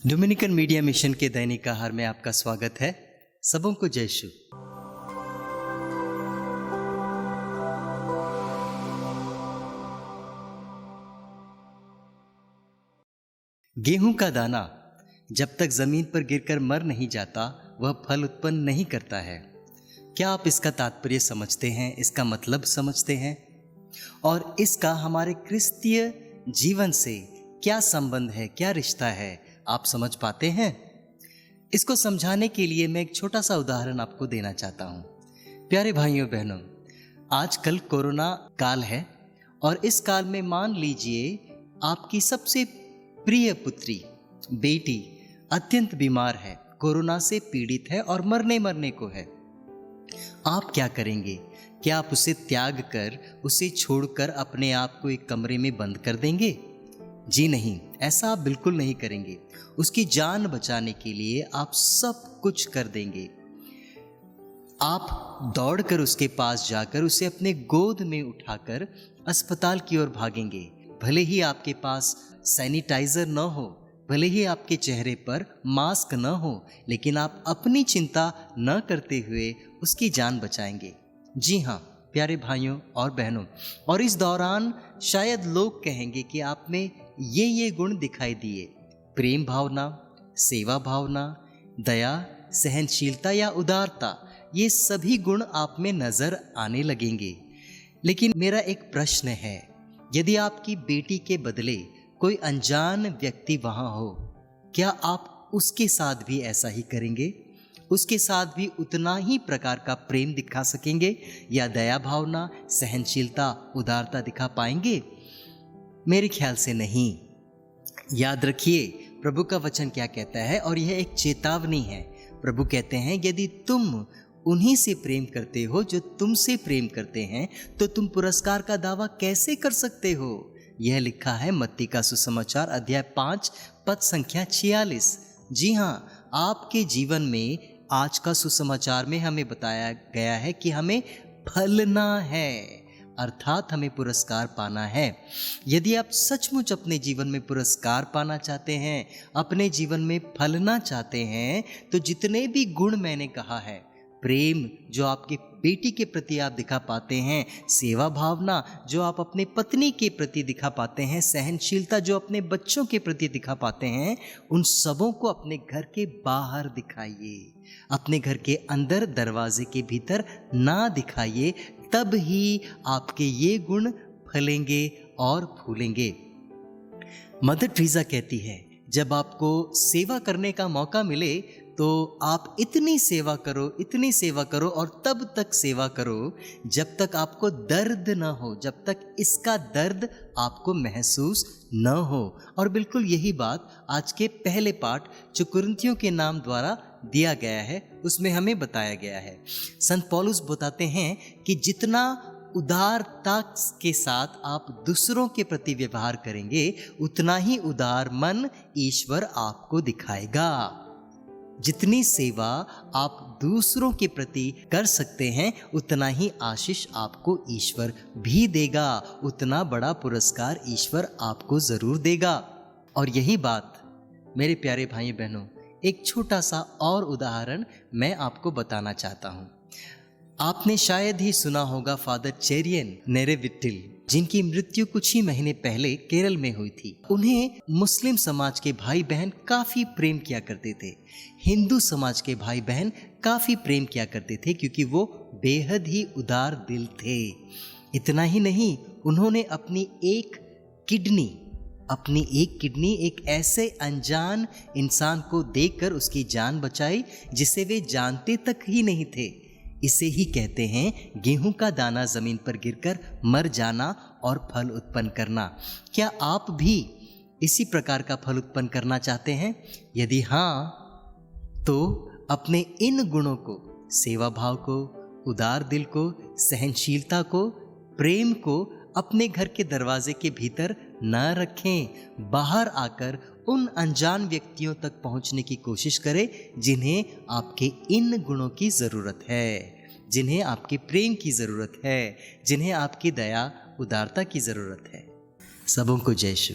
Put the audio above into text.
Dominican media mission के दैनिक आहार में आपका स्वागत है। सबों को जय यीशु। गेहूं का दाना जब तक जमीन पर गिरकर मर नहीं जाता वह फल उत्पन्न नहीं करता है। क्या आप इसका तात्पर्य समझते हैं? इसका मतलब समझते हैं? और इसका हमारे क्रिस्तीय जीवन से क्या संबंध है, क्या रिश्ता है, आप समझ पाते हैं? इसको समझाने के लिए मैं एक छोटा सा उदाहरण आपको देना चाहता हूं। प्यारे भाइयों बहनों, आजकल कोरोना काल है और इस काल में मान लीजिए आपकी सबसे प्रिय पुत्री, बेटी अत्यंत बीमार है, कोरोना से पीड़ित है और मरने को है। आप क्या करेंगे? क्या आप उसे त्याग कर, उसे छोड़कर अपने आप को एक कमरे में बंद कर देंगे? जी नहीं, ऐसा आप बिल्कुल नहीं करेंगे। उसकी जान बचाने के लिए आप सब कुछ कर देंगे। आप दौड़कर उसके पास जाकर उसे अपने गोद में उठाकर अस्पताल की ओर भागेंगे। भले ही आपके पास सैनिटाइजर न हो, भले ही आपके चेहरे पर मास्क न हो, लेकिन आप अपनी चिंता न करते हुए उसकी जान बचाएंगे। जी हाँ प्यारे भाइयों और बहनों, और इस दौरान शायद लोग कहेंगे कि आप में ये गुण दिखाई दिए, प्रेम भावना, सेवा भावना, दया, सहनशीलता या उदारता, ये सभी गुण आप में नजर आने लगेंगे। लेकिन मेरा एक प्रश्न है, यदि आपकी बेटी के बदले कोई अनजान व्यक्ति वहां हो, क्या आप उसके साथ भी ऐसा ही करेंगे? उसके साथ भी उतना ही प्रकार का प्रेम दिखा सकेंगे या दया भावना, सहनशीलता, उदारता दिखा पाएंगे? मेरे ख्याल से नहीं। याद रखिए प्रभु का वचन क्या कहता है, और यह एक चेतावनी है। प्रभु कहते हैं यदि तुम उन्हीं से प्रेम करते हो जो तुमसे प्रेम करते हैं, तो तुम पुरस्कार का दावा कैसे कर सकते हो? यह लिखा है मत्ती का सुसमाचार अध्याय 5 पद संख्या 46। जी हाँ, आपके जीवन में आज का सुसमाचार में हमें बताया गया है कि हमें फलना है, अर्थात हमें पुरस्कार पाना है। यदि आप सचमुच अपने जीवन में पुरस्कार पाना चाहते हैं, अपने जीवन में फलना चाहते हैं, तो जितने भी गुण मैंने कहा है, प्रेम जो आपके बेटी के प्रति आप दिखा पाते हैं, सेवा भावना जो आप अपने पत्नी के प्रति दिखा पाते हैं, सहनशीलता जो अपने बच्चों के प्रति दिखा पाते हैं, उन सबों को अपने घर के बाहर दिखाइए, अपने घर के अंदर दरवाजे के भीतर ना दिखाइए। तब ही आपके ये गुण फलेंगे और फूलेंगे। मदर टेरेसा कहती है, जब आपको सेवा करने का मौका मिले तो आप इतनी सेवा करो और तब तक सेवा करो जब तक आपको दर्द न हो, जब तक इसका दर्द आपको महसूस न हो। और बिल्कुल यही बात आज के पहले पाठ जो कुरिन्थियों के नाम द्वारा दिया गया है उसमें हमें बताया गया है। संत पौलुस बताते हैं कि जितना उदारता के साथ आप दूसरों के प्रति व्यवहार करेंगे, उतना ही उदार मन ईश्वर आपको दिखाएगा। जितनी सेवा आप दूसरों के प्रति कर सकते हैं, उतना ही आशीष आपको ईश्वर भी देगा, उतना बड़ा पुरस्कार ईश्वर आपको जरूर देगा। और यही बात मेरे प्यारे भाई बहनों, एक छोटा सा और उदाहरण मैं आपको बताना चाहता हूं। आपने शायद ही सुना होगा फादर चेरियन नेरेविटिल, जिनकी मृत्यु कुछ ही महीने पहले केरल में हुई थी। उन्हें मुस्लिम समाज के भाई बहन काफी प्रेम किया करते थे, हिंदू समाज के भाई बहन काफी प्रेम किया करते थे, क्योंकि वो बेहद ही उदार दिल थे। इतना ही नहीं, उन्होंने अपनी एक किडनी एक ऐसे अनजान इंसान को देकर उसकी जान बचाई जिसे वे जानते तक ही नहीं थे। इसे ही कहते हैं गेहूं का दाना जमीन पर गिरकर मर जाना और फल उत्पन्न करना। क्या आप भी इसी प्रकार का फल उत्पन्न करना चाहते हैं? यदि हाँ, तो अपने इन गुणों को, सेवा भाव को, उदार दिल को, सहनशीलता को, प्रेम को अपने घर के दरवाजे के भीतर न रखें। बाहर आकर उन अनजान व्यक्तियों तक पहुंचने की कोशिश करें जिन्हें आपके इन गुणों की ज़रूरत है, जिन्हें आपके प्रेम की ज़रूरत है, जिन्हें आपकी दया, उदारता की ज़रूरत है। सबों को जय यीशु।